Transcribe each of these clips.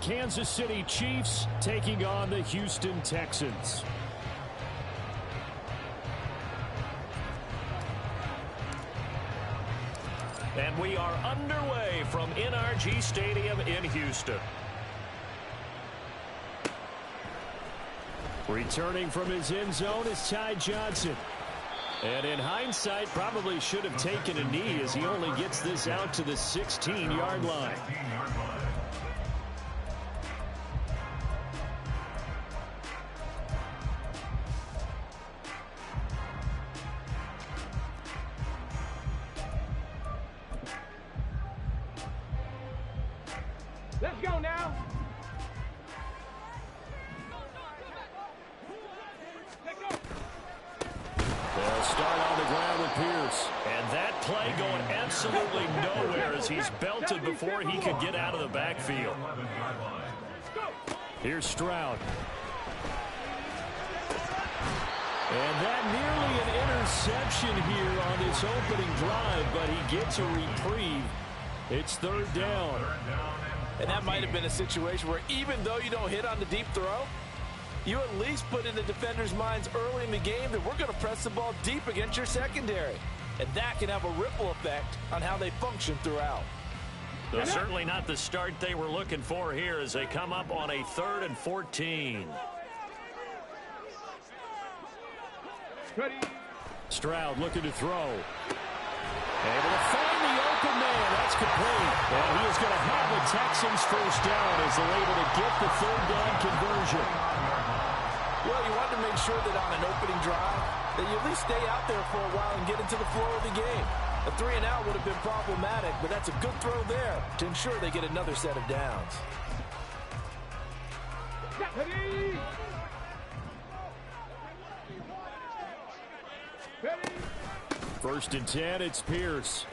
Kansas City Chiefs taking on the Houston Texans. And we are underway from NRG Stadium in Houston. Returning from his end zone is Ty Johnson. And in hindsight, probably should have taken a knee as he only gets this out to the 16-yard line. Let's go now. They'll start on the ground with Pierce. And that play going absolutely nowhere as he's belted before he could get out of the backfield. Here's Stroud. And that nearly an interception here on this opening drive, but he gets a reprieve. It's third down. And that might have been a situation where even though you don't hit on the deep throw, you at least put in the defenders' minds early in the game that we're going to press the ball deep against your secondary. And that can have a ripple effect on how they function throughout. Though certainly not the start they were looking for here as they come up on a 3rd and 14. Ready. Stroud looking to throw. Able to find the open man. That's complete. And he is going to have the Texans first down as they're able to get the third down conversion. Well, you want to make sure that on an opening drive that you at least stay out there for a while and get into the flow of the game. A 3-and-out would have been problematic, but that's a good throw there to ensure they get another set of downs. Ready. Ready. First and 10, it's Pierce.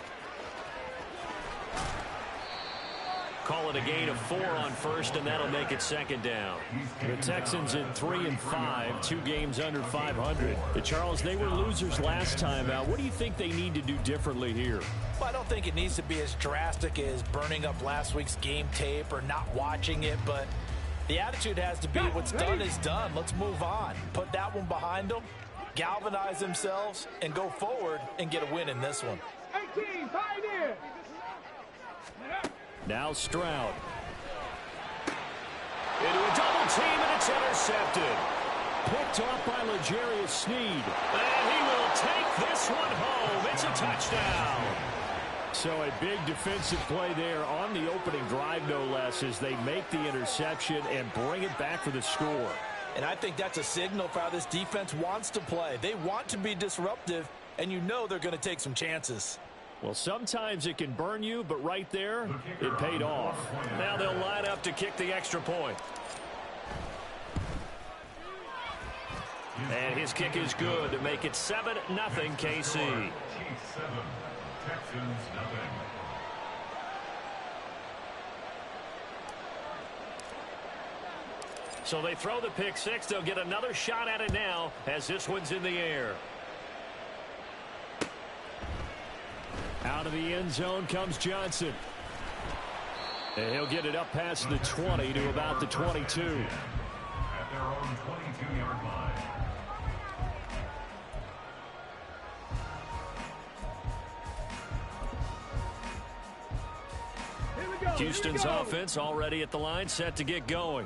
Call it a gain of 4 on first, and that'll make it second down. The Texans in 3-5, 2 games under 500. Charles, they were losers last time out. What do you think they need to do differently here? Well, I don't think it needs to be as drastic as burning up last week's game tape or not watching it, but the attitude has to be what's done is done. Let's move on. Put that one behind them, galvanize themselves, and go forward and get a win in this one. 18, Pioneer. Now Stroud. Into a double team, and it's intercepted. Picked off by L'Jarius Sneed. And he will take this one home. It's a touchdown. So a big defensive play there on the opening drive, no less, as they make the interception and bring it back for the score. And I think that's a signal for how this defense wants to play. They want to be disruptive, and you know they're going to take some chances. Well, sometimes it can burn you, but right there, it paid off. Now they'll line up to kick the extra point. And his kick is good to make it 7-0 KC. So they throw the pick six. They'll get another shot at it now as this one's in the air. Out of the end zone comes Johnson. And he'll get it up past the 20 to about the 22. At their own 22-yard line. Houston's offense already at the line, set to get going.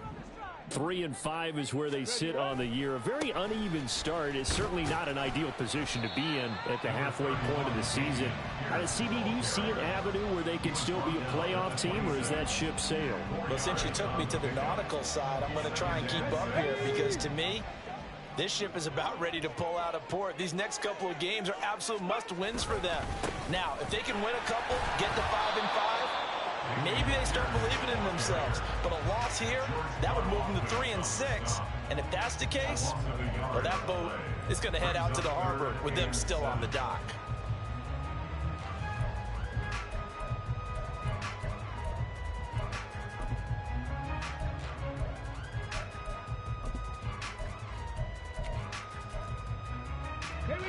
3-5 is where they sit on the year. A very uneven start is certainly not an ideal position to be in at the halfway point of the season. CD, do you see an avenue where they can still be a playoff team, or is that ship sailed? Well, since you took me to the nautical side, I'm going to try and keep up here because to me, this ship is about ready to pull out of port. These next couple of games are absolute must-wins for them. Now, if they can win a couple, get to 5-5, maybe they start believing in themselves. But a loss here, that would move them to 3-6. And if that's the case, well, that boat is going to head out to the harbor with them still on the dock.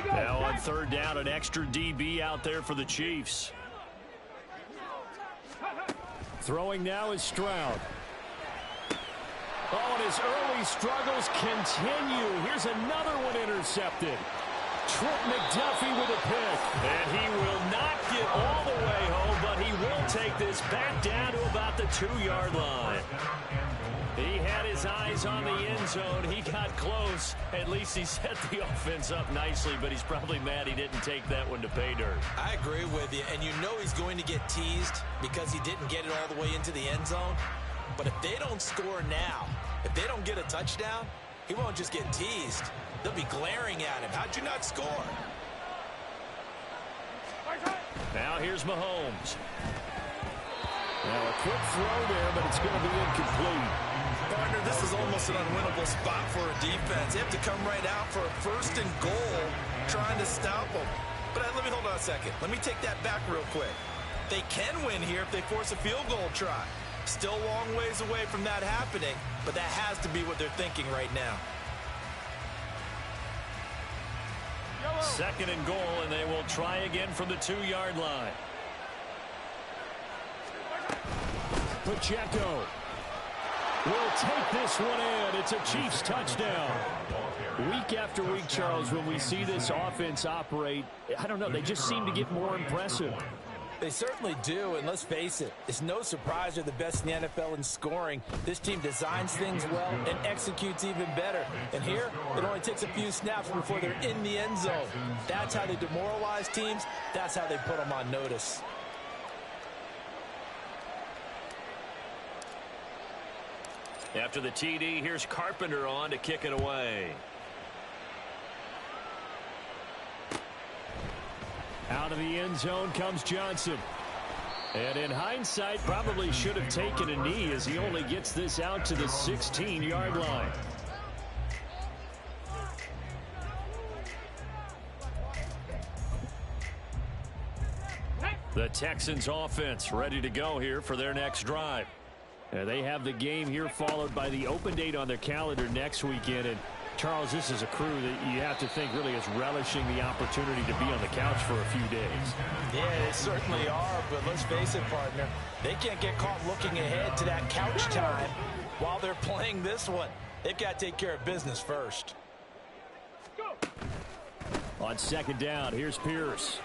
Now on third down, an extra DB out there for the Chiefs. Throwing now is Stroud. his early struggles continue. Here's another one intercepted. Trent McDuffie with a pick. And he will not get all the way home, but he will take this back down to about the 2-yard line. He had his eyes on the end zone. He got close. At least he set the offense up nicely, but he's probably mad he didn't take that one to pay dirt. I agree with you, and you know he's going to get teased because he didn't get it all the way into the end zone. But if they don't score now, if they don't get a touchdown, he won't just get teased. They'll be glaring at him. How'd you not score? Now here's Mahomes. Now a quick throw there, but it's going to be incomplete. Partner, this is almost an unwinnable spot for a defense. They have to come right out for a 1st and goal trying to stop them. But let me hold on a second. Let me take that back real quick. They can win here if they force a field goal try. Still a long ways away from that happening, but that has to be what they're thinking right now. 2nd and goal, and they will try again from the 2-yard line. Pacheco will take this one in. It's a Chiefs touchdown. Week after week, Charles, when we see this offense operate, I don't know, they just seem to get more impressive. They certainly do, and let's face it, it's no surprise they're the best in the NFL in scoring. This team designs things well and executes even better. And here, it only takes a few snaps before they're in the end zone. That's how they demoralize teams. That's how they put them on notice. After the TD, here's Carpenter on to kick it away. Out of the end zone comes Johnson. And in hindsight, probably should have taken a knee as he only gets this out to the 16-yard line. The Texans offense ready to go here for their next drive. They have the game here followed by the open date on their calendar next weekend. And Charles, this is a crew that you have to think really is relishing the opportunity to be on the couch for a few days. Yeah, they certainly are, but let's face it, partner. They can't get caught looking ahead to that couch time while they're playing this one. They've got to take care of business first. On 2nd down, here's Pierce.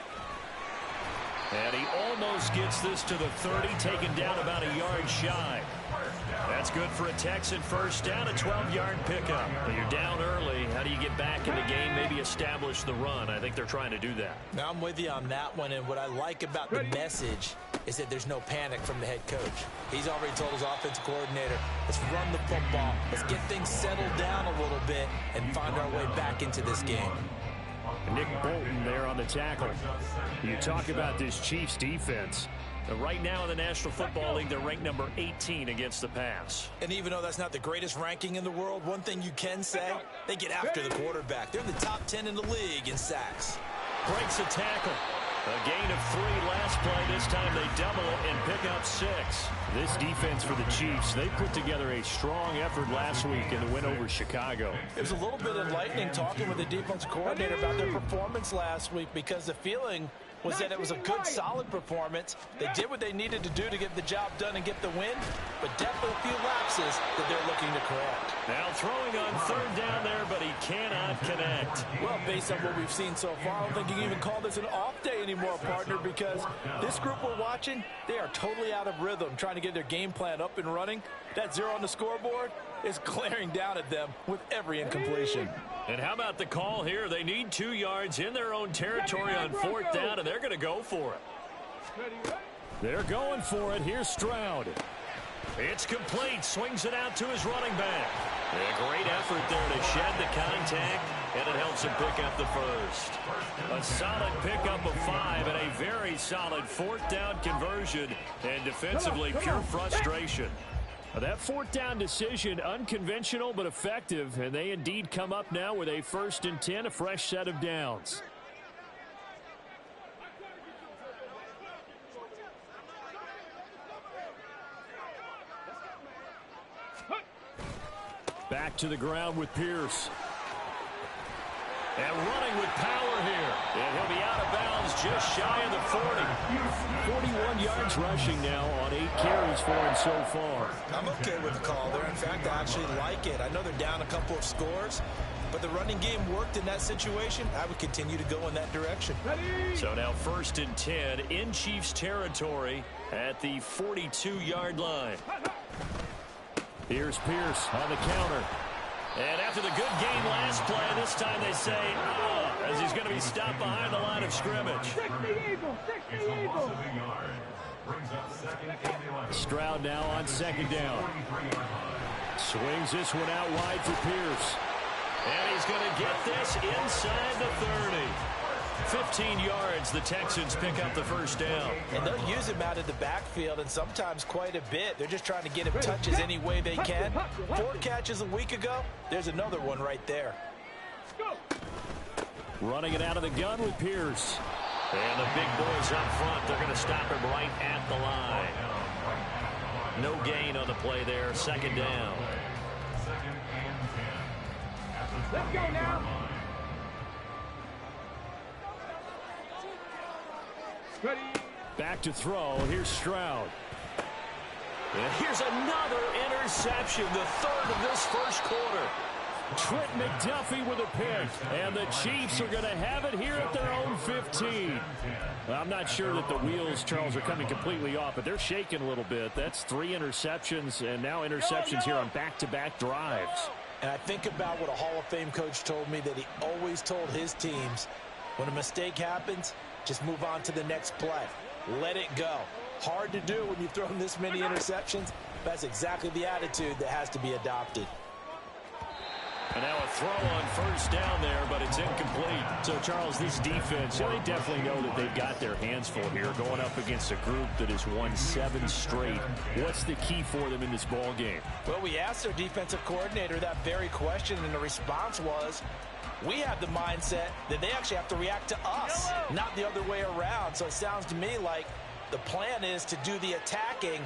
And he almost gets this to the 30, taken down about a yard shy. That's good for a Texan first down, a 12-yard pickup. When you're down early, how do you get back in the game, maybe establish the run? I think they're trying to do that. Now, I'm with you on that one, and what I like about the message is that there's no panic from the head coach. He's already told his offensive coordinator, let's run the football, let's get things settled down a little bit and find our way back into this game. Nick Bolton there on the tackle. You talk about this Chiefs defense. Right now in the National Football League, they're ranked number 18 against the pass. And even though that's not the greatest ranking in the world, one thing you can say, they get after the quarterback. They're in the top 10 in the league in sacks. Breaks a tackle. A gain of 3 last play. This time they double it and pick up 6. This defense for the Chiefs, they put together a strong effort last week in the win over Chicago. It was a little bit enlightening talking with the defensive coordinator about their performance last week because the feeling was that it was a good, solid performance. They did what they needed to do to get the job done and get the win, but definitely a few lapses that they're looking to correct. Now throwing on 3rd down there, but he cannot connect. Well, based on what we've seen so far, I don't think you can even call this an off day anymore, partner, because this group we're watching, they are totally out of rhythm, trying to get their game plan up and running. That 0 on the scoreboard is glaring down at them with every incompletion. And how about the call here? They need 2 yards in their own territory on 4th down, and they're going to go for it. They're going for it. Here's Stroud. It's complete. Swings it out to his running back. A great effort there to shed the contact, and it helps him pick up the first. A solid pickup of 5 and a very solid 4th down conversion, and defensively pure frustration. That 4th down decision, unconventional but effective, and they indeed come up now with a 1st and 10, a fresh set of downs. Back to the ground with Pierce. And running with power here. And he'll be out of bounds just shy of the 40. 41 yards rushing now on 8 carries for him so far. I'm okay with the call there. In fact, I actually like it. I know they're down a couple of scores, but the running game worked in that situation. I would continue to go in that direction. So now 1st and 10 in Chiefs territory at the 42-yard line. Here's Pierce on the counter. And after the good game last play, this time they say, as he's going to be stopped behind the line of scrimmage. 60 Eagles, 60 Eagles. Stroud now on 2nd down. Swings this one out wide for Pierce. And he's going to get this inside the 30. 15 yards, the Texans pick up the 1st down. And they'll use him out of the backfield, and sometimes quite a bit. They're just trying to get him touches any way they can. 4 catches a week ago. There's another one right there. Running it out of the gun with Pierce. And the big boys up front, they're going to stop him right at the line. No gain on the play there, 2nd down. Let's go now. Ready. Back to throw. Here's Stroud. And here's another interception, the 3rd of this 1st quarter. Trent McDuffie with a pick. And the Chiefs are going to have it here at their own 15. I'm not sure that the wheels, Charles, are coming completely off, but they're shaking a little bit. That's 3 interceptions, and now interceptions here on back-to-back drives. And I think about what a Hall of Fame coach told me, that he always told his teams, when a mistake happens, just move on to the next play. Let it go. Hard to do when you've thrown this many interceptions. That's exactly the attitude that has to be adopted. And now a throw on 1st down there, but it's incomplete. So, Charles, this defense, they definitely know that they've got their hands full here going up against a group that has won 7 straight. What's the key for them in this ball game? Well, we asked their defensive coordinator that very question, and the response was, we have the mindset that they actually have to react to us, not the other way around. So it sounds to me like the plan is to do the attacking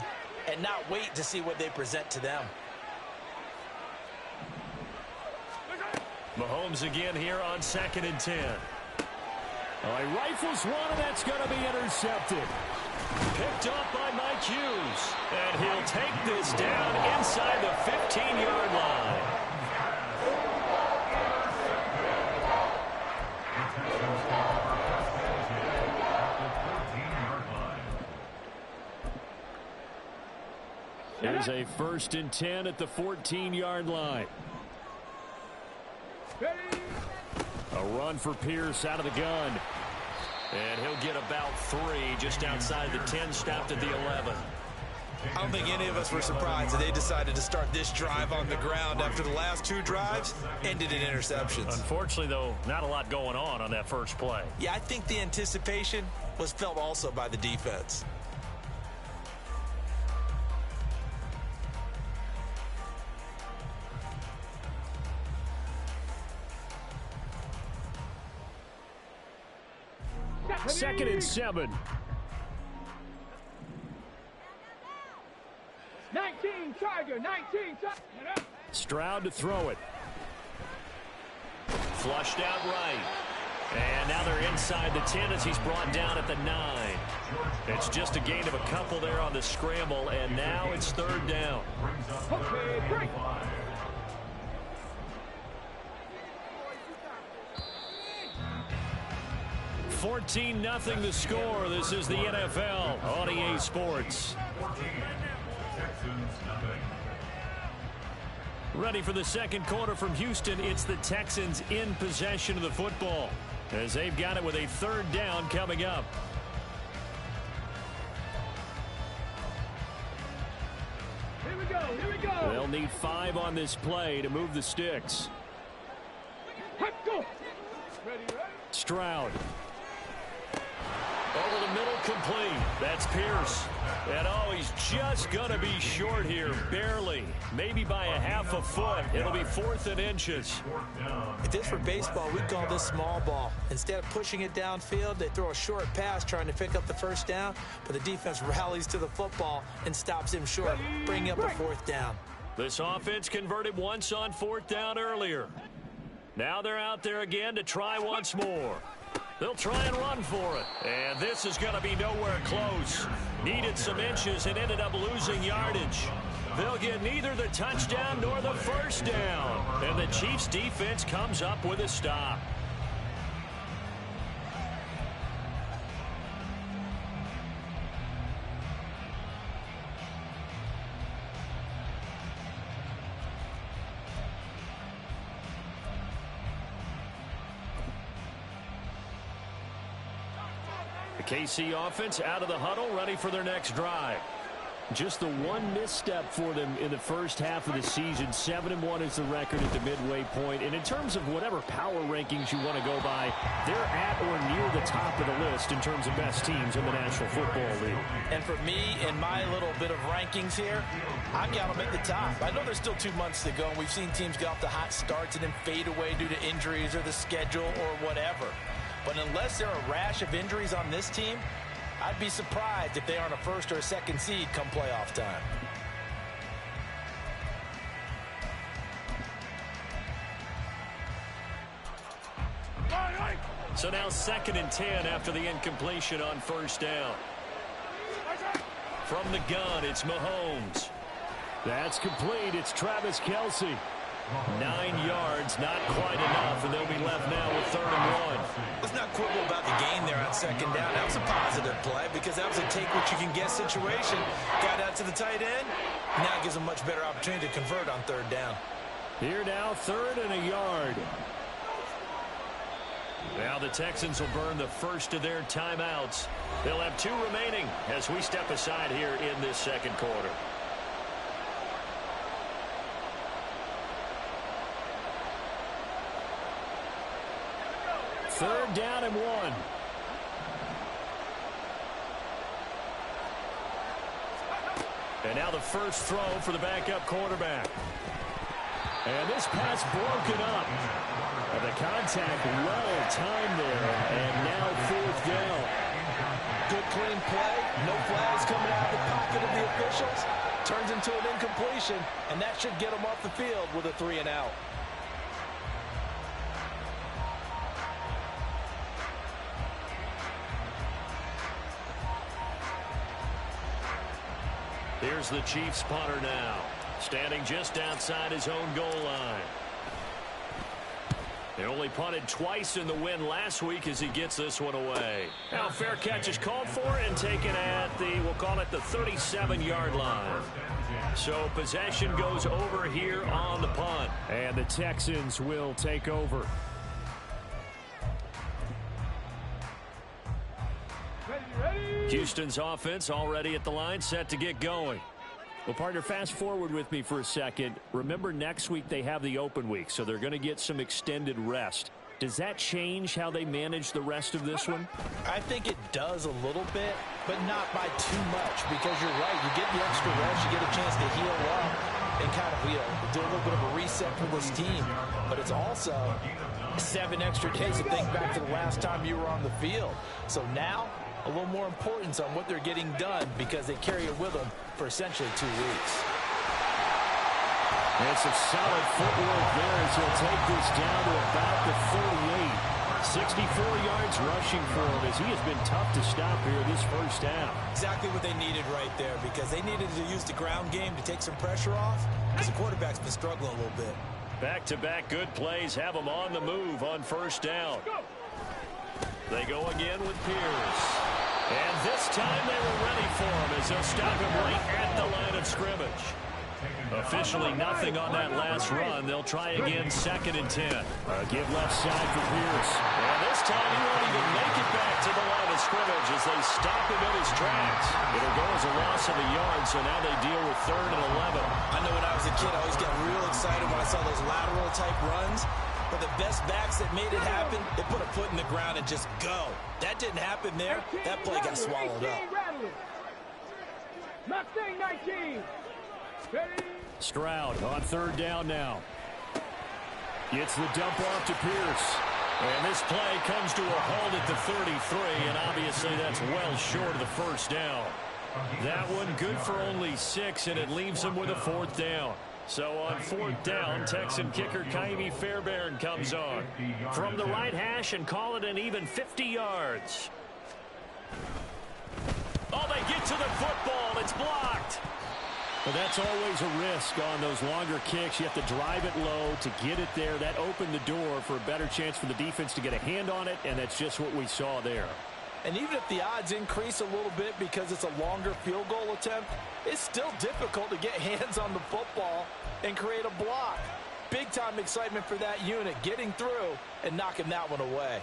and not wait to see what they present to them. Mahomes again here on 2nd and 10. He rifles one, and that's going to be intercepted. Picked up by Mike Hughes. And he'll take this down inside the 15-yard line. Here's a 1st and 10 at the 14-yard line. A run for Pierce out of the gun. And he'll get about 3 just outside the 10, stopped at the 11. I don't think any of us were surprised that they decided to start this drive on the ground after the last 2 drives ended in interceptions. Unfortunately, though, not a lot going on that first play. Yeah, I think the anticipation was felt also by the defense. Second and 7. 19 Tiger, 19 Tiger. Stroud to throw it. Flushed out right. And now they're inside the 10 as he's brought down at the 9. It's just a gain of a couple there on the scramble, and now it's 3rd down. Okay, break. 14-0 the score. This is the NFL on EA Sports. Ready for the 2nd quarter from Houston. It's the Texans in possession of the football as they've got it with a 3rd down coming up. Here we go, here we go. They'll need 5 on this play to move the sticks. Let's go. Ready, ready. Stroud. Over the middle, complete. That's Pierce. And he's just going to be short here, barely. Maybe by a half a foot. It'll be 4th and inches. If this were baseball, we'd call this small ball. Instead of pushing it downfield, they throw a short pass trying to pick up the 1st down, but the defense rallies to the football and stops him short, bringing up a 4th down. This offense converted once on 4th down earlier. Now they're out there again to try once more. They'll try and run for it. And this is going to be nowhere close. Needed some inches and ended up losing yardage. They'll get neither the touchdown nor the first down. And the Chiefs defense comes up with a stop. The KC offense out of the huddle, ready for their next drive. Just the one misstep for them in the first half of the season. 7-1 is the record at the midway point. And in terms of whatever power rankings you want to go by, they're at or near the top of the list in terms of best teams in the National Football League. And for me, in my little bit of rankings here, I've got them at the top. I know there's still 2 months to go, and we've seen teams get off to hot starts and then fade away due to injuries or the schedule or whatever. But unless there are a rash of injuries on this team, I'd be surprised if they aren't a first or a second seed come playoff time. So now 2nd and 10 after the incompletion on first down. From the gun, it's Mahomes. That's complete. It's Travis Kelce. 9 yards, not quite enough, and they'll be left now with 3rd and 1. Let's not quibble about the gain there on 2nd down. That was a positive play because that was a take-what-you-can-get situation. Got out to the tight end. Now gives them much better opportunity to convert on 3rd down. Here now, 3rd and a yard. Now the Texans will burn the first of their timeouts. They'll have 2 remaining as we step aside here in this 2nd quarter. Third down and 1. And now the first throw for the backup quarterback. And this pass broken up. And the contact well timed there. And now 4th down. Good clean play. No flags coming out of the pocket of the officials. Turns into an incompletion. And that should get them off the field with a 3 and out. Here's the Chiefs punter now, standing just outside his own goal line. They only punted twice in the win last week as he gets this one away. Now fair catch is called for and taken at the, we'll call it the 37-yard line. So possession goes over here on the punt. And the Texans will take over. Houston's offense already at the line, set to get going. Well, partner, fast forward with me for a second. Remember, next week they have the open week, so they're going to get some extended rest. Does that change how they manage the rest of this one? I think it does a little bit, but not by too much, because you're right. You get the extra rest, you get a chance to heal up and kind of, do a little bit of a reset for this team. But it's also 7 extra days to think back to the last time you were on the field. So now, a little more importance on what they're getting done because they carry it with them for essentially 2 weeks. And some solid footwork there as he'll take this down to about the 38. 64 yards rushing for him as he has been tough to stop here this first half. Exactly what they needed right there because they needed to use the ground game to take some pressure off because the quarterback's been struggling a little bit. Back-to-back good plays have them on the move on first down. They go again with Pierce. And this time they were ready for him as they'll stop him right at the line of scrimmage. Officially nothing on that last run. They'll try again 2nd and 10. Give left side for Pierce. And this time he won't even make it back to the line of scrimmage as they stop him in his tracks. It'll go as a loss of a yard, so now they deal with 3rd and 11. I know when I was a kid, I always got real excited when I saw those lateral type runs. But the best backs that made it happen, they put a foot in the ground and just go. That didn't happen there. That play got swallowed up. Mustang 19. Stroud on 3rd down now. Gets the dump off to Pierce. And this play comes to a halt at the 33, and obviously that's well short of the first down. That one good for only 6, and it leaves them with a 4th down. So on 4th down, Texan kicker Kaimi Fairbairn comes on from the right hash and call it an even 50 yards. Oh, they get to the football. It's blocked. But that's always a risk on those longer kicks. You have to drive it low to get it there. That opened the door for a better chance for the defense to get a hand on it, and that's just what we saw there. And even if the odds increase a little bit because it's a longer field goal attempt, it's still difficult to get hands on the football and create a block. Big-time excitement for that unit, getting through and knocking that one away.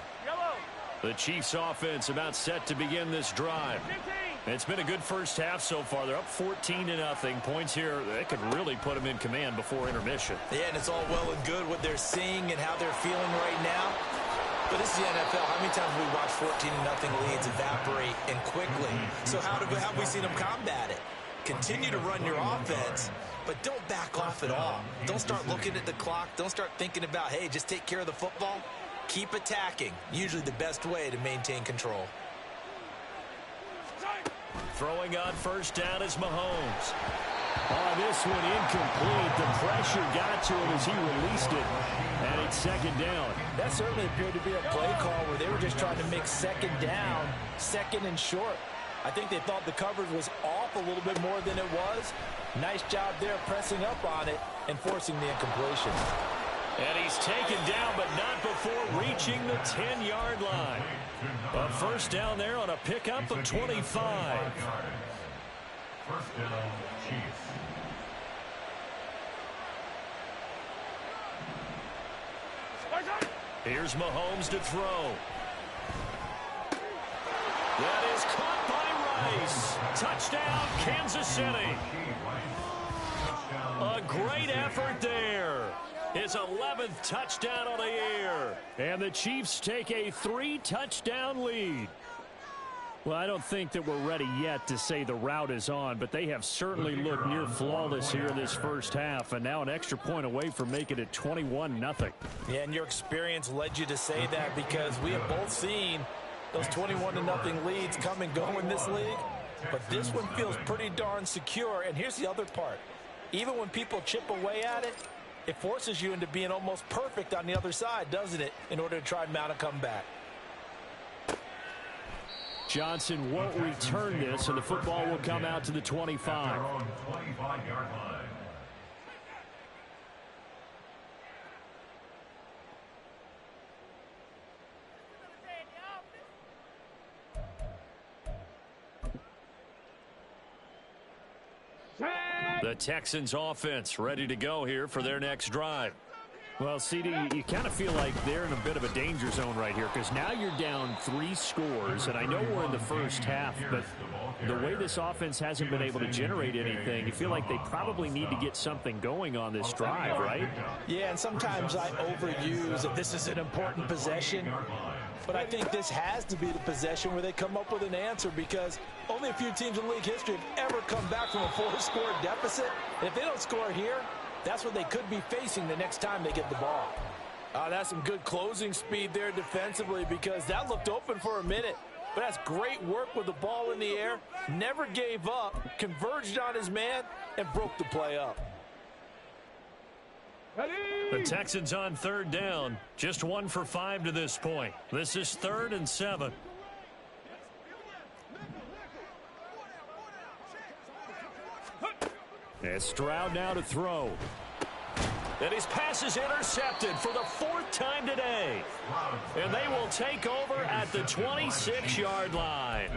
The Chiefs offense about set to begin this drive. It's been a good first half so far. They're up 14-0. Points here, they could really put them in command before intermission. Yeah, and it's all well and good what they're seeing and how they're feeling right now. But this is the NFL. How many times have we watched 14-0 leads evaporate and quickly? So how have we seen them combat it? Continue to run your offense, but don't back off at all. Don't start looking at the clock. Don't start thinking about, hey, just take care of the football. Keep attacking. Usually the best way to maintain control. Throwing on first down is Mahomes. Oh, this one incomplete. The pressure got to him as he released it. And it's second down. That certainly appeared to be a play call where they were just trying to make second down, second and short. I think they thought the coverage was off a little bit more than it was. Nice job there pressing up on it and forcing the incompletion. And he's taken down, but not before reaching the 10-yard line. A first down there on a pickup of 25. First down, Chiefs. Here's Mahomes to throw. That is caught by Rice. Touchdown, Kansas City. A great effort there. His 11th touchdown of the year. And the Chiefs take a 3-touchdown lead. Well, I don't think that we're ready yet to say the route is on, but they have certainly looked near flawless here in this first half, and now an extra point away from making it 21-0. Yeah, and your experience led you to say that because we have both seen those 21-0 leads come and go in this league, but this one feels pretty darn secure. And here's the other part. Even when people chip away at it, it forces you into being almost perfect on the other side, doesn't it, in order to try and mount a comeback. Johnson won't return this, and the football will come out to the 25. 25-yard line. The Texans offense ready to go here for their next drive. Well, CD, you kind of feel like they're in a bit of a danger zone right here because now you're down 3 scores, and I know we're in the first half, but the way this offense hasn't been able to generate anything, you feel like they probably need to get something going on this drive, right? Yeah, and sometimes I overuse that this is an important possession, but I think this has to be the possession where they come up with an answer because only a few teams in league history have ever come back from a 4-score deficit. And if they don't score here, that's what they could be facing the next time they get the ball. That's some good closing speed there defensively because that looked open for a minute. But that's great work with the ball in the air. Never gave up, converged on his man, and broke the play up. The Texans on third down. Just 1 for 5 to this point. This is 3rd and 7. And Stroud now to throw. And his pass is intercepted for the 4th time today. And they will take over at the 26-yard line.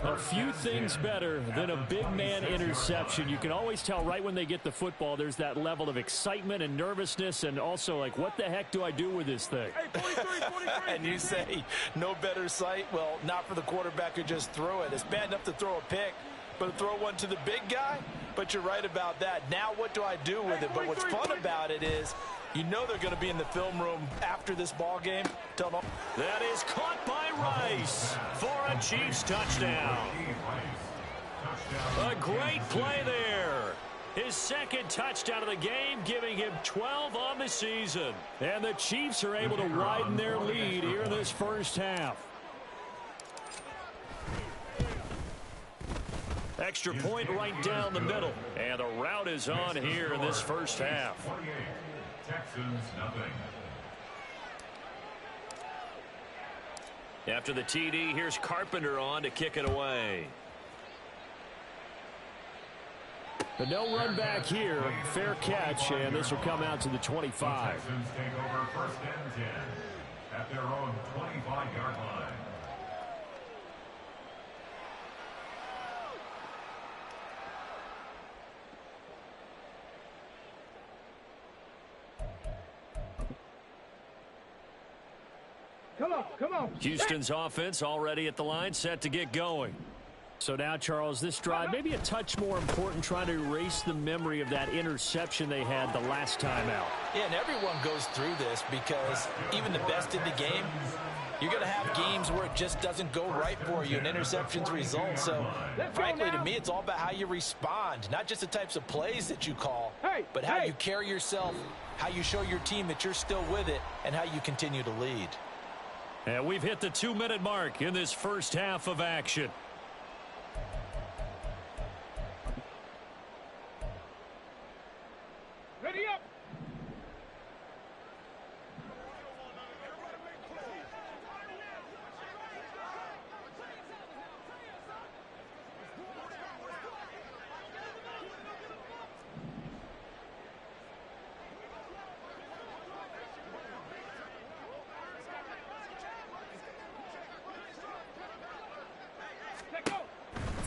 A few things better than a big man interception. You can always tell right when they get the football, there's that level of excitement and nervousness and also like, what the heck do I do with this thing? Hey, 43. And you say, no better sight? Well, not for the quarterback who just threw it. It's bad enough to throw a pick, but to throw one to the big guy? But you're right about that. Now what do I do with it? But what's fun about it is you know they're going to be in the film room after this ball game. That is caught by Rice for a Chiefs touchdown. A great play there. His 2nd touchdown of the game, giving him 12 on the season. And the Chiefs are able to widen their lead here in this first half. Extra point right down the middle. And the route is on here in this first half. 48. Texans, nothing. After the TD, here's Carpenter on to kick it away. But no run back here. Fair catch, and this will come out to the 25. Texans take over 1st and 10 at their own 25-yard line. Come on. Houston's offense already at the line, set to get going. So now, Charles, this drive maybe a touch more important, trying to erase the memory of that interception they had the last time out. Yeah, and everyone goes through this because even the best in the game, you're going to have games where it just doesn't go right for you and interceptions result. So, frankly, to me, it's all about how you respond, not just the types of plays that you call, but how you carry yourself, how you show your team that you're still with it, and how you continue to lead. And we've hit the 2-minute mark in this first half of action. Ready up.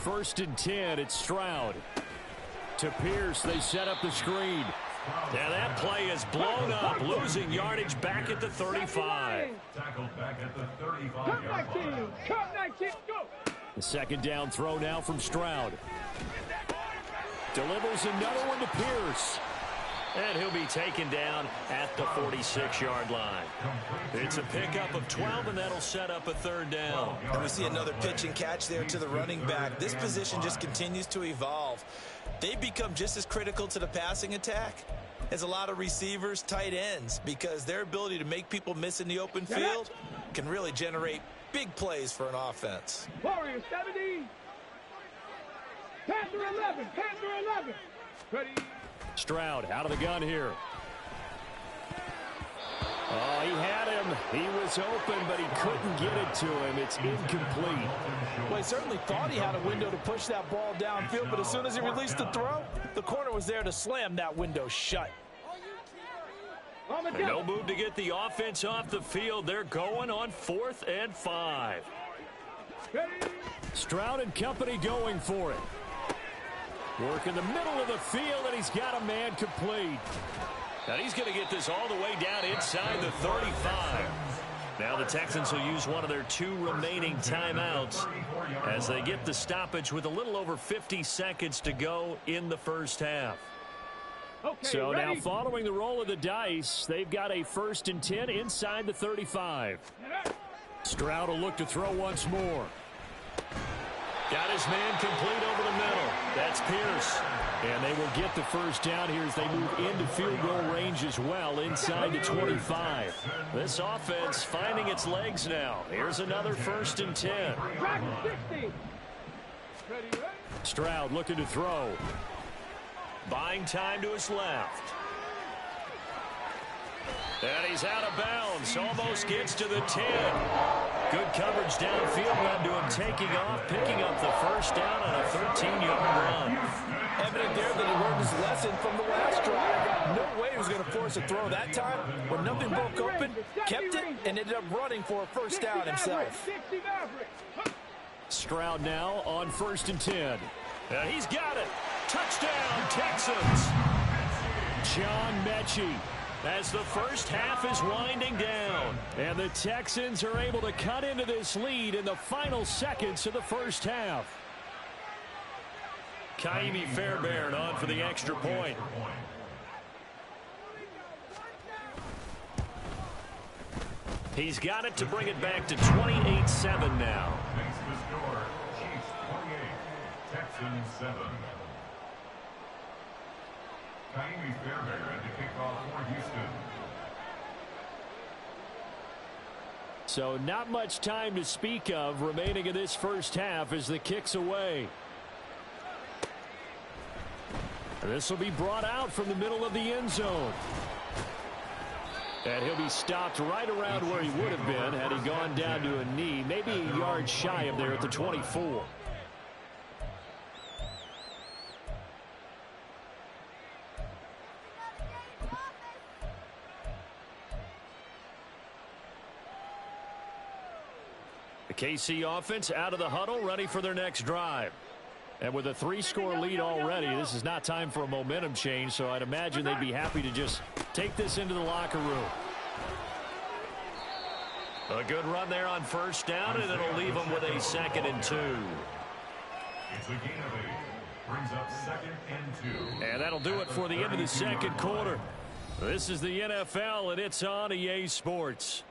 First and 10, it's Stroud. To Pierce, they set up the screen. Yeah, that play is blown up, losing yardage back at the 35. Tackled back at the 35-yard line. Cut 19. Go. The second down throw now from Stroud. Delivers another one to Pierce. And he'll be taken down at the 46-yard line. It's a pickup of 12, and that'll set up a third down. And we see another pitch and catch there to the running back. This position just continues to evolve. They become just as critical to the passing attack as a lot of receivers, tight ends, because their ability to make people miss in the open field can really generate big plays for an offense. Warrior 70. Panther 11. Ready. Stroud out of the gun here. Oh, he had him. He was open, but he couldn't get it to him. It's incomplete. Well, he certainly thought he had a window to push that ball downfield, but as soon as he released the throw, the corner was there to slam that window shut. No move to get the offense off the field. They're going on 4th and 5. Stroud and company going for it. Work in the middle of the field, and he's got a man complete. Now he's going to get this all the way down inside the 35. Now the Texans will use one of their 2 remaining timeouts as they get the stoppage with a little over 50 seconds to go in the first half. So now following the roll of the dice, they've got a 1st and 10 inside the 35. Stroud will look to throw once more. Got his man complete over the middle. That's Pierce. And they will get the first down here as they move into field goal range as well inside the 25. This offense finding its legs now. Here's another 1st and 10. Stroud looking to throw. Buying time to his left. And he's out of bounds. Almost gets to the 10. Good coverage downfield led to him taking off, picking up the first down on a 13-yard run. Evident there that he learned his lesson from the last drive. No way he was going to force a throw that time. When nothing broke open, kept it, and ended up running for a first down himself. Stroud now on 1st and 10. And he's got it. Touchdown, Texans. John Mechie. As the first half is winding down. And the Texans are able to cut into this lead in the final seconds of the first half. Kaimi Fairbairn on for the extra point. He's got it to bring it back to 28-7 now. Makes the score Chiefs 28, Texans 7. Kaimi Fairbairn to kick off for Houston. So not much time to speak of remaining in this first half as the kick's away. This will be brought out from the middle of the end zone. And he'll be stopped right around where he would have been had he gone down to a knee, maybe a yard shy of there at the 24. KC offense out of the huddle, ready for their next drive. And with a 3-score lead already, this is not time for a momentum change, so I'd imagine they'd be happy to just take this into the locker room. A good run there on first down, and it'll leave them with a 2nd and 2. It's a gain of 8. Brings up 2nd and 2. And that'll do it for the end of the second quarter. This is the NFL, and it's on EA Sports.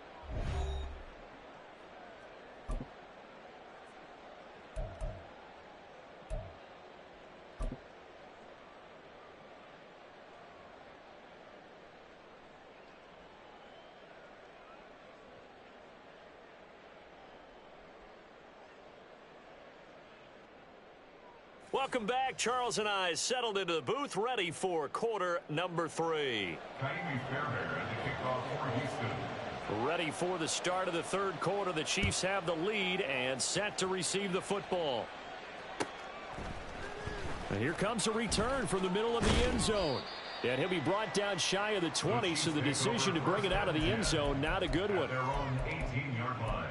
Welcome back. Charles and I settled into the booth, ready for quarter number 3. Ready for the start of the third quarter. The Chiefs have the lead and set to receive the football. And here comes a return from the middle of the end zone. And he'll be brought down shy of the 20, so the decision to bring it out of the end zone, not a good one. Their own 18-yard line.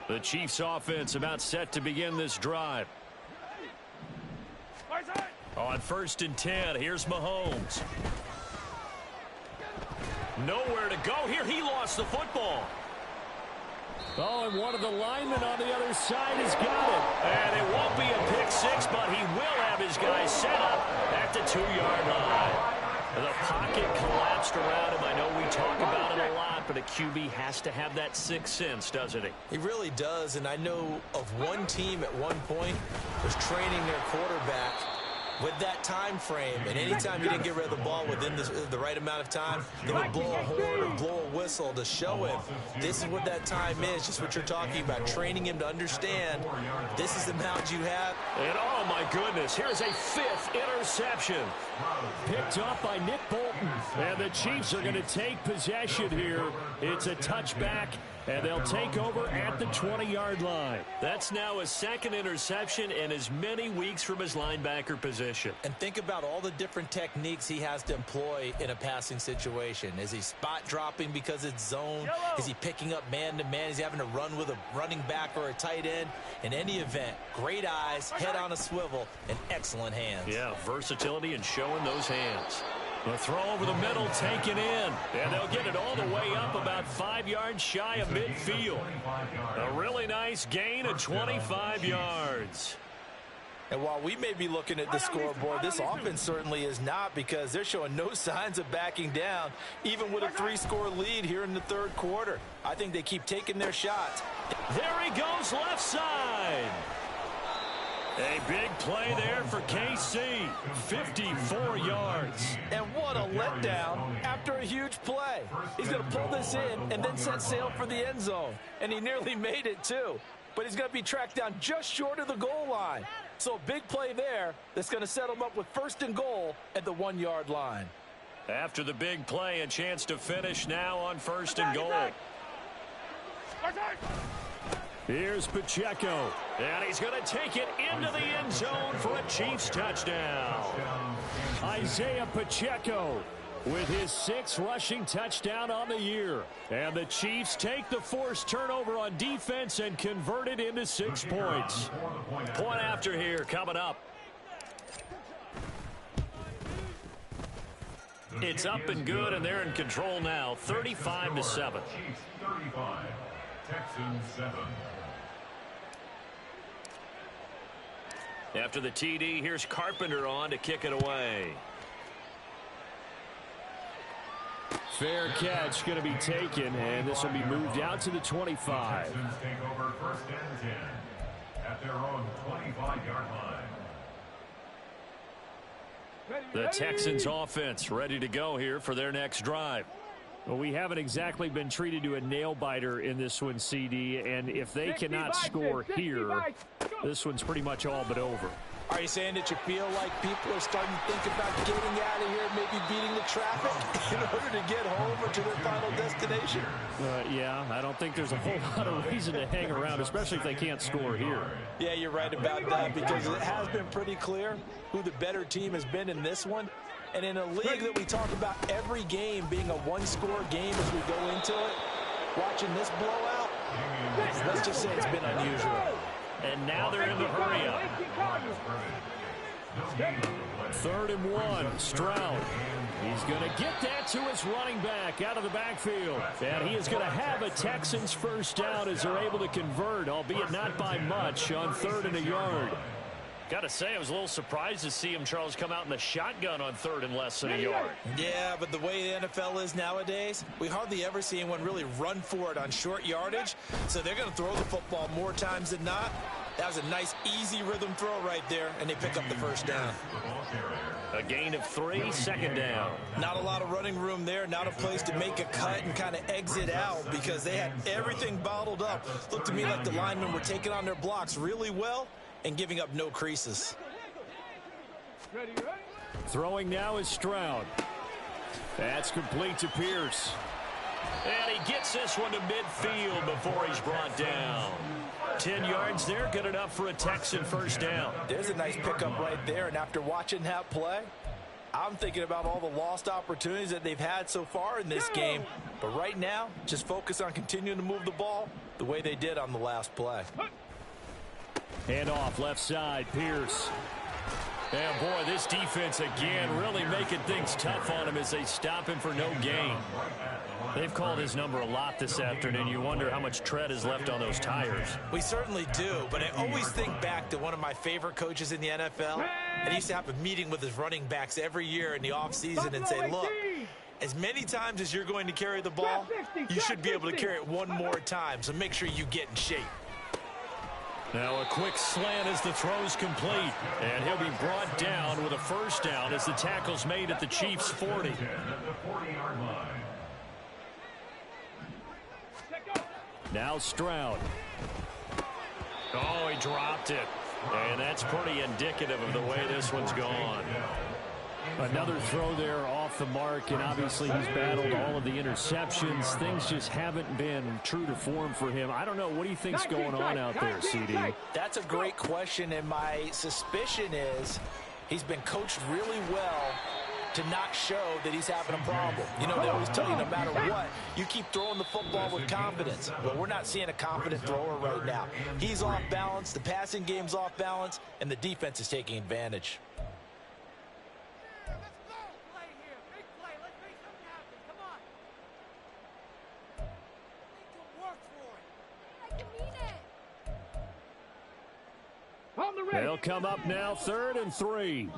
The Chiefs offense about set to begin this drive. On 1st and 10, here's Mahomes. Nowhere to go here. He lost the football. Oh, and one of the linemen on the other side has got it. And it won't be a pick 6, but he will have his guys set up at the 2-yard line. The pocket collapsed around him. I know we talk about it a lot, but a QB has to have that 6th sense, doesn't he? He really does, and I know of one team at one point was training their quarterback with that time frame, and anytime he didn't get rid of the ball within the right amount of time, they would blow a horn or blow a whistle to show him this is what that time is, just what you're talking about, training him to understand this is the amount you have. And oh my goodness, here's a 5th interception. Picked up by Nick Bolton, and the Chiefs are going to take possession here. It's a touchback, and they'll take over at the 20-yard line. That's now a 2nd interception and as many weeks from his linebacker position. And think about all the different techniques he has to employ in a passing situation. Is he spot dropping because it's zone? Is he picking up man-to-man? Is he having to run with a running back or a tight end? In any event, great eyes, head on a swivel, and excellent hands. Yeah, versatility and showing those hands. The throw over the middle taken in, and they'll get it all the way up about 5 yards shy of midfield. A really nice gain of 25 yards. And while we may be looking at the scoreboard, this offense certainly is not, because they're showing no signs of backing down, even with a 3-score lead here in the third quarter. I think they keep taking their shots. There he goes, left side. A big play there for KC, 54 yards. And what a letdown after a huge play. He's going to pull this in and then set sail for the end zone. And he nearly made it, too. But he's going to be tracked down just short of the goal line. So a big play there that's going to set him up with 1st and goal at the 1-yard line. After the big play, a chance to finish now on 1st and goal. Here's Pacheco, and he's going to take it into the end zone for a Chiefs touchdown. Isaiah Pacheco with his 6th rushing touchdown on the year. And the Chiefs take the forced turnover on defense and convert it into 6 points. Point after here coming up. It's up and good, and they're in control now, 35-7. Chiefs 35, Texans 7. After the TD, here's Carpenter on to kick it away. Fair catch going to be taken, and this will be moved out to the 25. Texans take over 1st and 10 at their own 25-yard line. The Texans offense ready to go here for their next drive. Well, we haven't exactly been treated to a nail-biter in this one, CD, and if they cannot score here, this one's pretty much all but over. Are you saying that you feel like people are starting to think about getting out of here, maybe beating the traffic in order to get home or to their final destination? Yeah, I don't think there's a whole lot of reason to hang around, especially if they can't score here. Yeah, you're right about that, because it has been pretty clear who the better team has been in this one. And in a league that we talk about every game being a one-score game as we go into it, watching this blowout, let's just say it's been unusual. And now they're in the hurry-up. 3rd and 1, Stroud. He's going to get that to his running back out of the backfield. And he is going to have a Texans first down as they're able to convert, albeit not by much, on 3rd and a yard. Got to say, I was a little surprised to see him, Charles, come out in the shotgun on 3rd and less than a yard. Yeah, but the way the NFL is nowadays, we hardly ever see anyone really run for it on short yardage. So they're going to throw the football more times than not. That was a nice, easy rhythm throw right there, and they pick up the first down. A gain of 3, 2nd down. Not a lot of running room there, not a place to make a cut and kind of exit out because they had everything bottled up. Looked to me like the linemen were taking on their blocks really well and giving up no creases. Throwing now is Stroud. That's complete to Pierce. And he gets this one to midfield before he's brought down. 10 yards there, good enough for a Texan first down. There's a nice pickup right there, and after watching that play, I'm thinking about all the lost opportunities that they've had so far in this game. But right now, just focus on continuing to move the ball the way they did on the last play. Hand off left side, Pierce. And boy, this defense again really making things tough on him as they stop him for no gain. They've called his number a lot this afternoon. You wonder how much tread is left on those tires. We certainly do, but I always think back to one of my favorite coaches in the NFL. And he used to have a meeting with his running backs every year in the offseason and say, look, as many times as you're going to carry the ball, you should be able to carry it one more time, so make sure you get in shape. Now a quick slant as the throw's complete. And he'll be brought down with a first down as the tackle's made at the Chiefs' 40. Now Stroud. Oh, he dropped it. And that's pretty indicative of the way this one's gone. Another throw there off the mark, and obviously he's battled all of the interceptions. Things just haven't been true to form for him. I don't know. What do you think's going on out there, CD? That's a great question, and my suspicion is he's been coached really well to not show that he's having a problem. You know, they always tell you no matter what, you keep throwing the football with confidence. But we're not seeing a confident thrower right now. He's off balance, the passing game's off balance, and the defense is taking advantage. They'll come up now, 3rd and 3.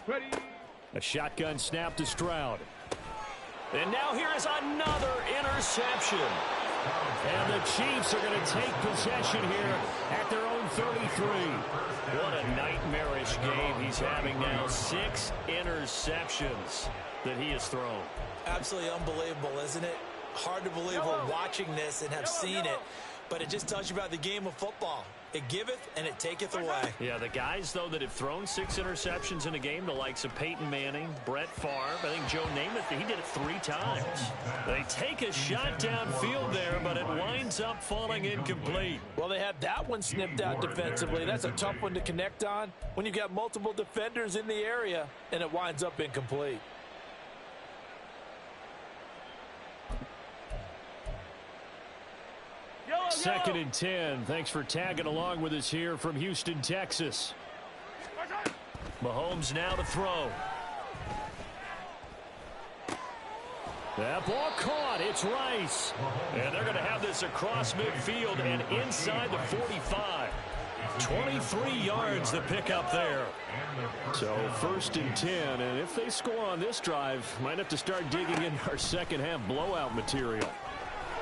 Ready. A shotgun snap to Stroud. And now here is another interception. And the Chiefs are going to take possession here at their own 33. What a nightmarish game he's having now. 6 interceptions that he has thrown. Absolutely unbelievable, isn't it? Hard to believe we're watching this and have seen it, but it just tells you about the game of football. It giveth and it taketh away. Yeah, the guys, though, that have thrown 6 interceptions in a game, the likes of Peyton Manning, Brett Favre, I think Joe Namath, he did it 3 times. They take a shot downfield there, but it winds up falling incomplete. Well, they had that one snipped out defensively. That's a tough one to connect on when you've got multiple defenders in the area, and it winds up incomplete. Second and 10. Thanks for tagging along with us here from Houston, Texas. Mahomes now to throw. That ball caught. It's Rice. And they're going to have this across midfield and inside the 45. 23 yards to pick up there. So 1st and 10. And if they score on this drive, might have to start digging in our second half blowout material.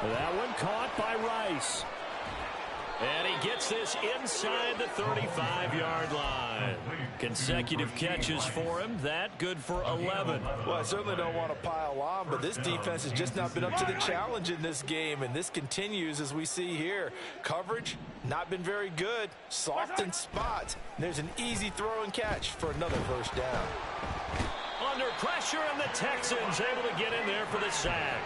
That one caught by Rice. And he gets this inside the 35-yard line. Consecutive catches for him. That good for 11. Well, I certainly don't want to pile on, but this defense has just not been up to the challenge in this game, and this continues as we see here. Coverage, not been very good. Soft in spots. There's an easy throw and catch for another first down. Under pressure, and the Texans able to get in there for the sack.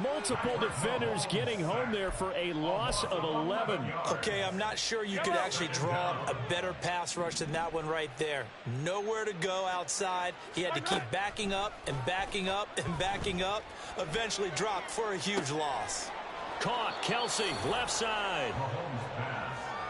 Multiple defenders getting home there for a loss of 11. Okay, I'm not sure you could actually draw a better pass rush than that one right there. Nowhere to go outside. He had to keep backing up and backing up and backing up. Eventually dropped for a huge loss. Caught, Kelsey, left side.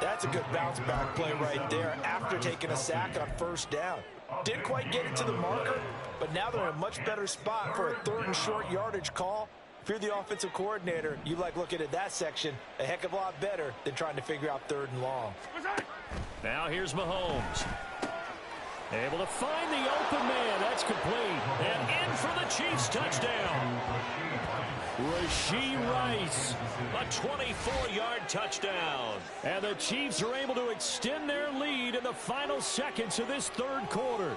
That's a good bounce back play right there after taking a sack on first down. Didn't quite get it to the marker, but now they're in a much better spot for a 3rd and short yardage call. If you're the offensive coordinator, you like looking at that section a heck of a lot better than trying to figure out 3rd and long. Now here's Mahomes. Able to find the open man. That's complete. And in for the Chiefs touchdown. Rashee Rice. A 24-yard touchdown. And the Chiefs are able to extend their lead in the final seconds of this 3rd quarter.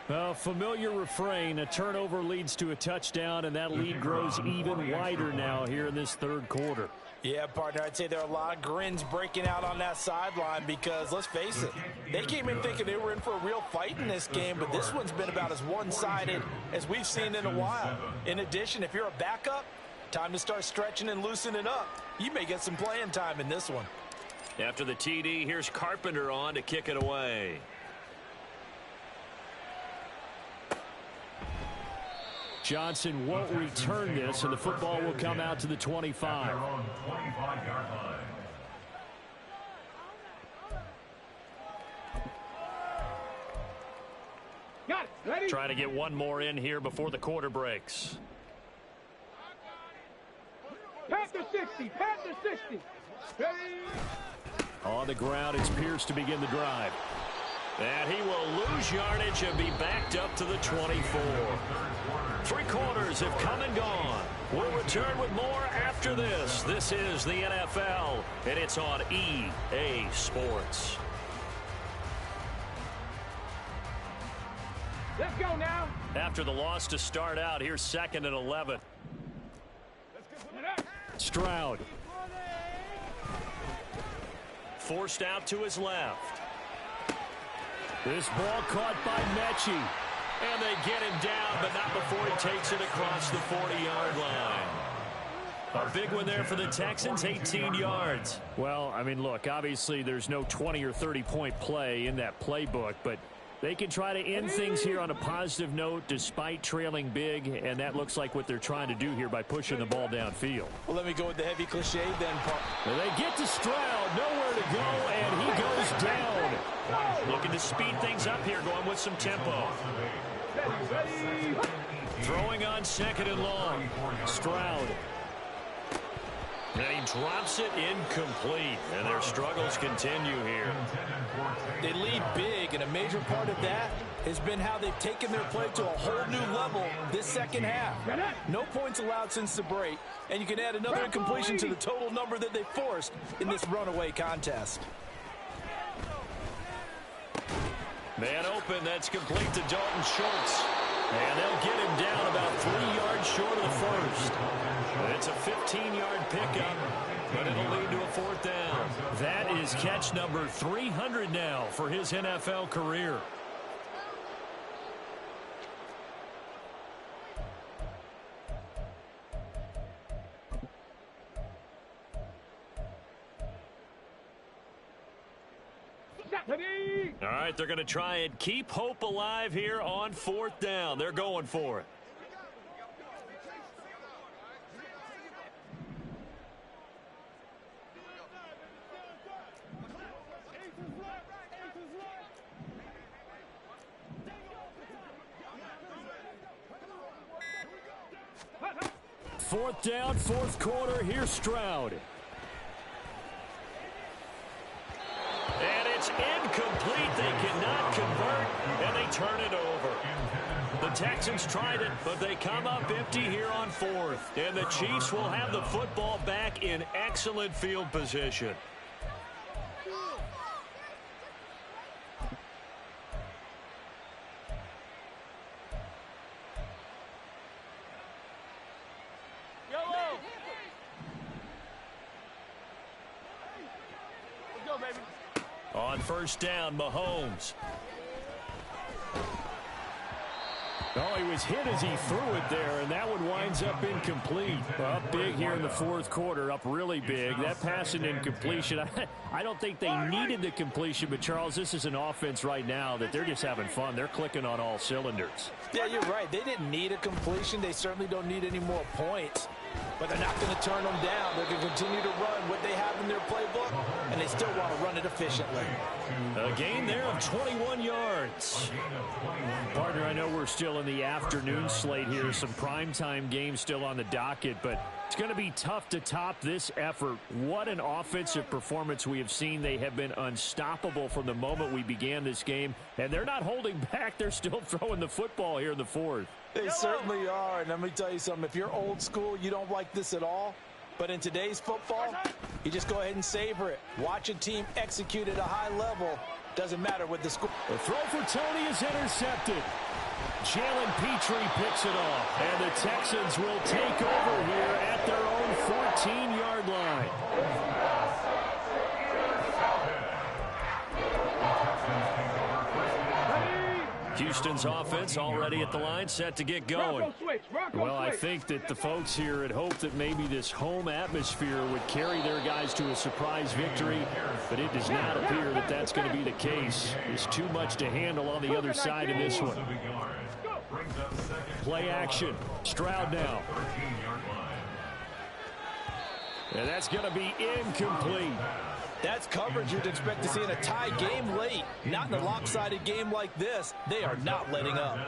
A familiar refrain, a turnover leads to a touchdown, and that lead grows even wider now here in this 3rd quarter. Yeah, partner, I'd say there are a lot of grins breaking out on that sideline because, let's face it, they came in thinking they were in for a real fight in this game, but this one's been about as one-sided as we've seen in a while. In addition, if you're a backup, time to start stretching and loosening up. You may get some playing time in this one. After the TD, here's Carpenter on to kick it away. Johnson won't return this, and the football will come out to the 25. Got it. Ready? Trying to get one more in here before the quarter breaks. Panther 60. Panther 60. Ready? On the ground, it's Pierce to begin the drive. And he will lose yardage and be backed up to the 24. 3 quarters have come and gone. We'll return with more after this. This is the NFL, and it's on EA Sports. Let's go now. After the loss to start out, here's 2nd and 11. Stroud. Forced out to his left. This ball caught by Mechie. And they get him down, but not before he takes it across the 40-yard line. A big one there for the Texans, 18 yards. Well, I mean, look, obviously there's no 20 or 30-point play in that playbook, but they can try to end things here on a positive note despite trailing big, and that looks like what they're trying to do here by pushing the ball downfield. Well, let me go with the heavy cliche then. Well, they get to Stroud, nowhere to go, and he goes down. Looking to speed things up here, going with some tempo. Ready. Throwing on 2nd and long. Stroud. And he drops it incomplete, and their struggles continue here. They lead big, and a major part of that has been how they've taken their play to a whole new level this second half. No points allowed since the break, and you can add another incompletion to the total number that they forced in this runaway contest. Man open, that's complete to Dalton Schultz. And they'll get him down about 3 yards short of the first. It's a 15-yard pickup, but it'll lead to a 4th down. That is catch number 300 now for his NFL career. All right, they're going to try and keep hope alive here on 4th down. They're going for it. Fourth down, 4th quarter. Here's Stroud. And it's incomplete. They cannot convert, and they turn it over. The Texans tried it, but they come up empty here on fourth. And the Chiefs will have the football back in excellent field position. On first down, Mahomes. Oh, he was hit as he threw it there, and that one winds up incomplete. Up big here in the fourth quarter, up really big. That pass and incompletion, I don't think they needed the completion, but, Charles, this is an offense right now that they're just having fun. They're clicking on all cylinders. Yeah, you're right. They didn't need a completion. They certainly don't need any more points. But they're not going to turn them down. They're going to continue to run what they have in their playbook, and they still want to run it efficiently. A gain there of 21 yards. Partner, I know we're still in the afternoon slate here. Some primetime games still on the docket, but it's going to be tough to top this effort. What an offensive performance we have seen. They have been unstoppable from the moment we began this game, and they're not holding back. They're still throwing the football here in the fourth. They certainly are, and let me tell you something. If you're old school, you don't like this at all. But in today's football, you just go ahead and savor it. Watch a team execute at a high level. Doesn't matter what the score. The throw for Tony is intercepted. Jalen Petrie picks it off, and the Texans will take over here at their own 14-yard line. Houston's offense already at the line, set to get going. Well, I think that the folks here had hoped that maybe this home atmosphere would carry their guys to a surprise victory, but it does not appear that that's going to be the case. There's too much to handle on the other side in this one. Play action. Stroud now. And that's going to be incomplete. That's coverage you'd expect to see in a tie game late. Not in a lopsided game like this. They are not letting up.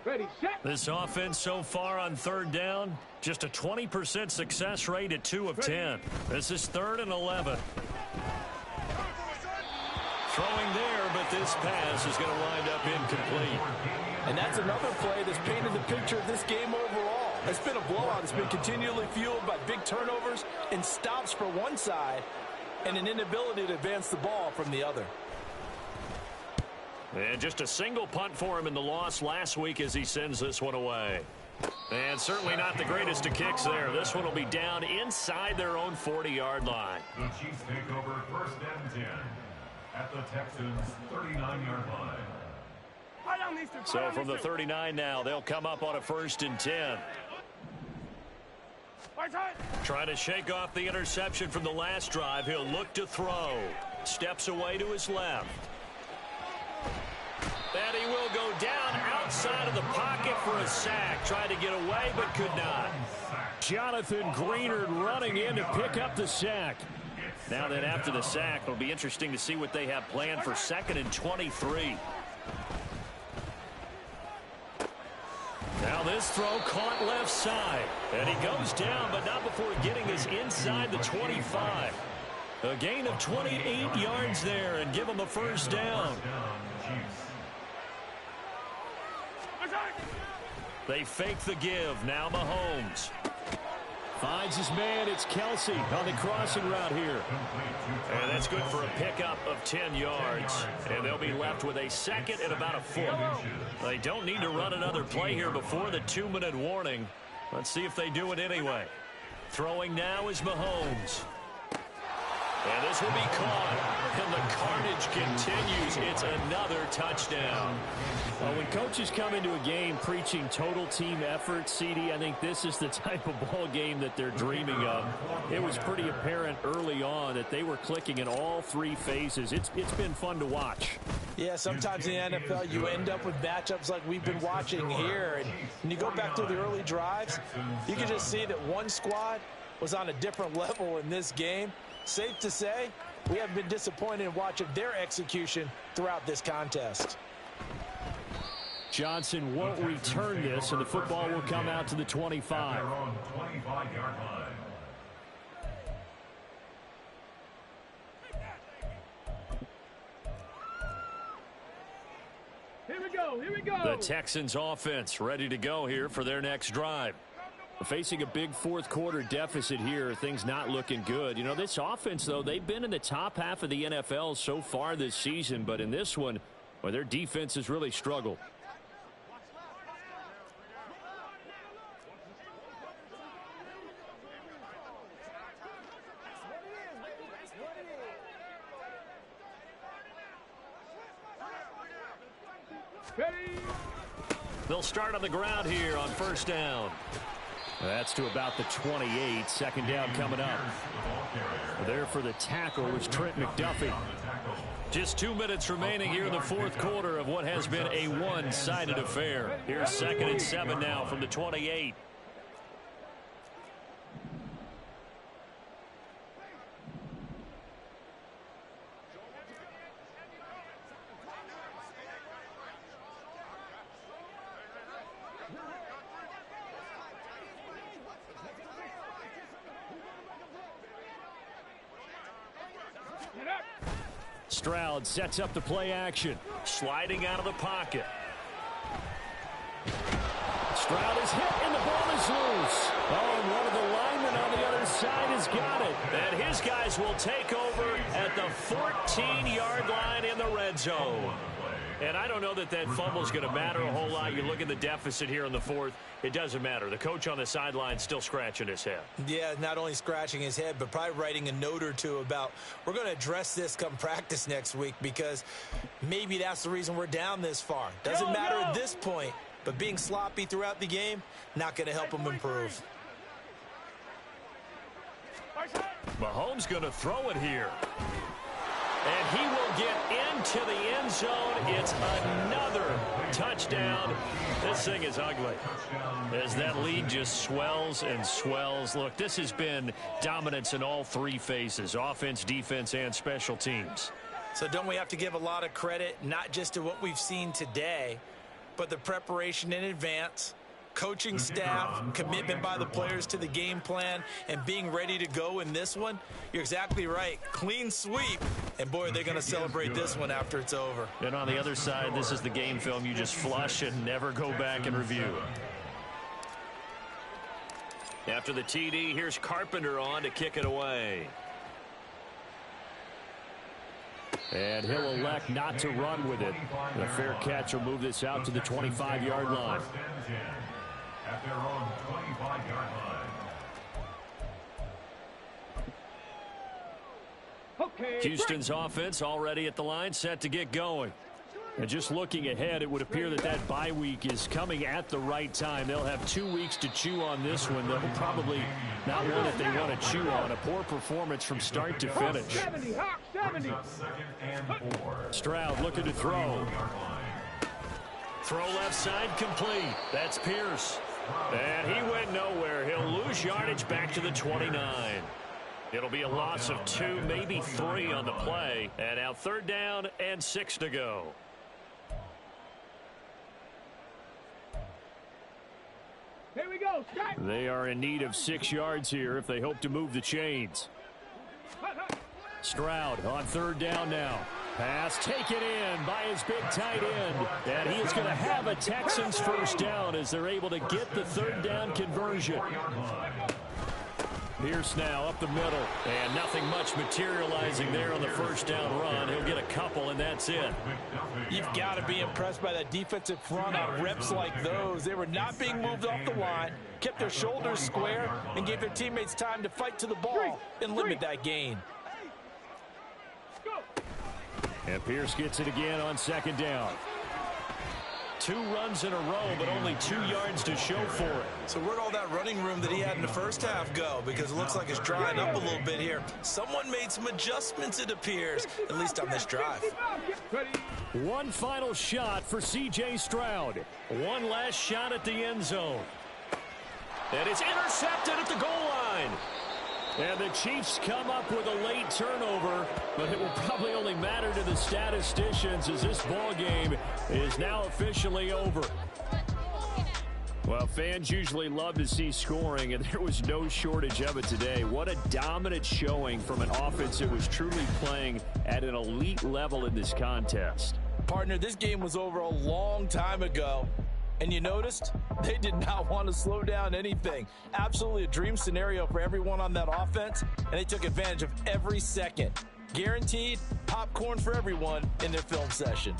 Ready, set. This offense so far on third down, just a 20% success rate at 2 of 10. This is 3rd and 11. Throwing there, but this pass is going to wind up incomplete. And that's another play that's painted the picture of this game overall. It's been a blowout. It's been continually fueled by big turnovers and stops for one side and an inability to advance the ball from the other. And just a single punt for him in the loss last week as he sends this one away. And certainly not the greatest of kicks there. This one will be down inside their own 40-yard line. The Chiefs take over 1st and 10 at the Texans' 39-yard line. So from the 39 now, they'll come up on a 1st and 10. Trying to shake off the interception from the last drive. He'll look to throw. Steps away to his left. And he will go down outside of the pocket for a sack. Tried to get away, but could not. Jonathan Greenard running in to pick up the sack. Now then, after the sack, it'll be interesting to see what they have planned for 2nd and 23. Now this throw caught left side. And he goes down, but not before getting us inside the 25. A gain of 28 yards there and give him a 1st down. They fake the give. Now Mahomes. Finds his man. It's Kelsey on the crossing route here. And that's good for a pickup of 10 yards. And they'll be left with a 2nd and about a foot. They don't need to run another play here before the 2-minute warning. Let's see if they do it anyway. Throwing now is Mahomes. And this will be caught. And the carnage continues. It's another touchdown. Well, when coaches come into a game preaching total team effort, CD, I think this is the type of ball game that they're dreaming of. It was pretty apparent early on that they were clicking in all 3 phases. It's been fun to watch. Yeah, sometimes in the NFL you end up with matchups like we've been watching here. And when you go back to the early drives, you can just see that one squad was on a different level in this game. Safe to say, we haven't been disappointed in watching their execution throughout this contest. Johnson won't return this, and the football will come out to the 25. At their own 25-yard line. The Texans offense ready to go here for their next drive. Facing a big fourth quarter deficit here, things not looking good. You know, this offense, though, they've been in the top half of the NFL so far this season, but in this one, well, their defense has really struggled. They'll start on the ground here on first down. That's to about the 28. Second down coming up. There for the tackle was Trent McDuffie. Just 2 minutes remaining here in the fourth quarter of what has been a one-sided affair. Here's 2nd and 7 now from the 28. Stroud sets up the play action. Sliding out of the pocket. Stroud is hit and the ball is loose. Oh, and one of the linemen on the other side has got it. And his guys will take over at the 14-yard line in the red zone. And I don't know that that fumble is going to matter a whole lot. You look at the deficit here in the fourth. It doesn't matter. The coach on the sideline still scratching his head. Yeah, not only scratching his head, but probably writing a note or two about we're going to address this come practice next week because maybe that's the reason we're down this far. Doesn't matter at this point, but being sloppy throughout the game, not going to help them improve. Mahomes going to throw it here. And he will get into the end zone. It's another touchdown. This thing is ugly as that lead just swells and swells. Look, this has been dominance in all three phases, offense, defense, and special teams. So don't we have to give a lot of credit, not just to what we've seen today, but the preparation in advance, coaching staff, commitment by the players to the game plan, and being ready to go in this one? You're exactly right. Clean sweep. And, boy, they're going to celebrate this one after it's over. And on the other side, this is the game film you just flush and never go back and review. After the TD, here's Carpenter on to kick it away. And he'll elect not to run with it. The fair catch will move this out to the 25-yard line. At their own 25-yard line. Houston's offense already at the line, set to get going. And just looking ahead, it would appear that that bye week is coming at the right time. They'll have 2 weeks to chew on this one. They'll probably not one that they want to chew on. A poor performance from start to finish. 70, Hawk, 70. Stroud looking to throw. Throw left side complete. That's Pierce. And he went nowhere. He'll lose yardage back to the 29. It'll be a loss of 2, maybe 3 on the play. And now 3rd down and 6 to go. Here we go. They are in need of 6 yards here if they hope to move the chains. Stroud on 3rd down now. Pass taken in by his big tight end. And he is going to have a Texans first down as they're able to get the 3rd down conversion. Pierce now up the middle, and nothing much materializing there on the first down run. He'll get a couple, and that's it. You've got to be impressed by that defensive front on reps like those. They were not being moved off the line, kept their shoulders square, and gave their teammates time to fight to the ball and limit that gain. And Pierce gets it again on 2nd down. 2 runs in a row, but only 2 yards to show for it. So where'd all that running room that he had in the first half go? Because it looks like it's drying up a little bit here. Someone made some adjustments, it appears, at least on this drive. One final shot for C.J. Stroud. One last shot at the end zone. And it's intercepted at the goal line. And the Chiefs come up with a late turnover, but it will probably only matter to the statisticians as this ball game is now officially over. Well, fans usually love to see scoring, and there was no shortage of it today. What a dominant showing from an offense that was truly playing at an elite level in this contest. Partner, this game was over a long time ago. And you noticed they did not want to slow down anything. Absolutely a dream scenario for everyone on that offense, and they took advantage of every second. Guaranteed popcorn for everyone in their film session.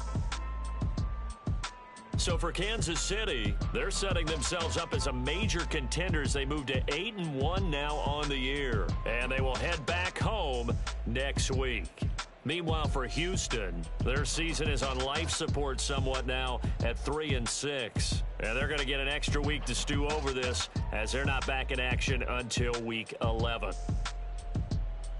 So for Kansas City, they're setting themselves up as a major contender as they move to 8-1 now on the year. And they will head back home next week. Meanwhile, for Houston, their season is on life support somewhat now at 3-6. And they're going to get an extra week to stew over this as they're not back in action until week 11.